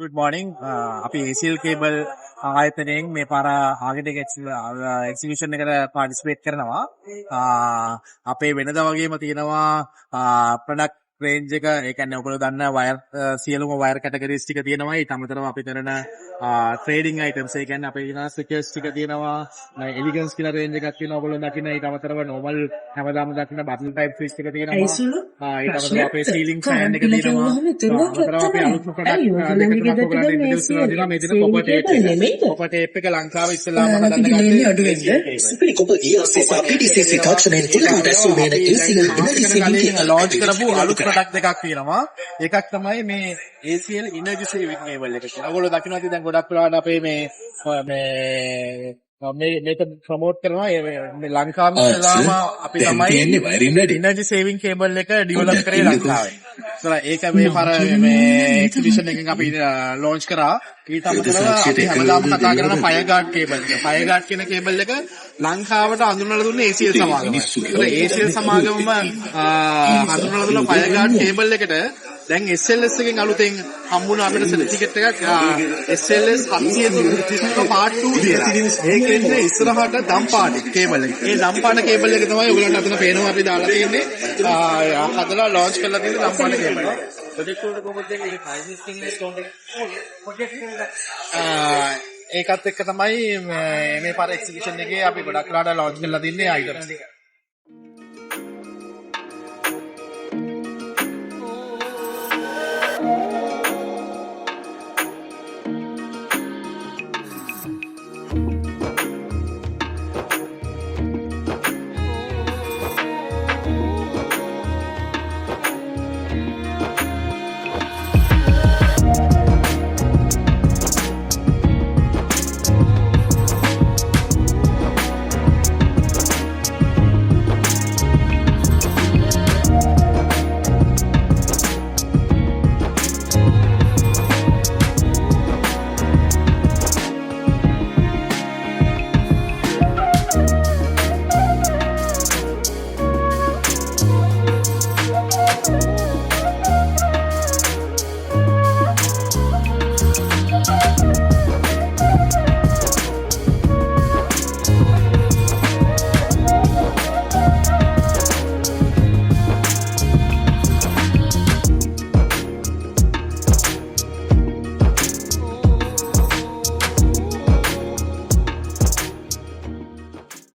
Good morning. අපි ACL Cable ආයතනයෙන් මේ පාර ආගෙට එක්සිබිෂන් එකට පාටිසිපේට් කරනවා. අපේ වෙනදා වගේම තියෙනවා ප්‍රොඩක්ට් රේන්ජ් එක. ඒ කියන්නේ ඔයගොල්ලෝ දන්න වයර් සියලුම වයර් කැටගරිස් ටික තියෙනවා. ඊට අමතරව අපි කරන ට්‍රේඩින් අයිටම්ස් ඒ කියන්නේ අපේ ඉන ස්විචස් ටික තියෙනවා. එලිගන්ස් කියලා රේන්ජ් එකක් තියෙනවා. ඔයගොල්ලෝ දකින්න ඊට අමතරව normal හැමදාම දකින්න බටන් ටයිප් ස්විච් ටික තියෙනවා. ඊට අමතරව අපේ සීලින්గ్ ෆෑන් එක තියෙනවා. අපේ අලුත් කොපර් ටේප් එක ලංකාවේ ඉස්සෙල්ලාම හදන්න ලොන්ච් කරපු අලුත් ප්‍රොඩක්ට් දෙකක් තියෙනවා. එකක් තමයි මේ ACL energy saving cable එක කියලා. ඔයගොල්ලෝ දකින්න ඇති දැන් ගොඩක් වෙලාවට අපේ මේක ප්‍රොමෝට් කරනවා. මේ ලංකාවේ ඉස්සෙල්ලාම අපි තමයි energy saving cable එක ඩෙවලොප් කරේ ලංකාවේ. ඒක මේ පාර මේ එක්සිබිෂන් එකෙන් අපි ලොන්ච් කරා. ඊට අමතරව අපි හැමදාම කතා කරන ෆයර් ගාඩ් කේබල් එක. ෆයර් ගාඩ් කියන කේබල් එක ලංකාවට හඳුන්වලා දුන්නේ ACL සමාගම. ඒක ACL සමාගමම හඳුන්වලා දුන්න ෆයර් ගාඩ් කේබල් එකට දැන් SLS එකෙන් අලුතෙන් හම්බුණා අපිට සර්ටිෆිකේට් එකක් SLS 733 part 2 කියලා. ඒකෙන්නේ ඉස්සරහට දම් පාට කේබල් එක. ඒ දම් පාට කේබල් එක තමයි ඔයගලන්ට අතන පේනවා අපි දාලා තියෙන්නේ. හදලා ලොන්ච් කරලා තියෙන දම් පාට කේබල් එක. ඒකත් එක්ක තමයි මේ පාර එක්සිබිෂන් එකේ අපි ගොඩක් ලාට ලොන්ච් කරලා තින්නේ අයිටම්ස් ටික.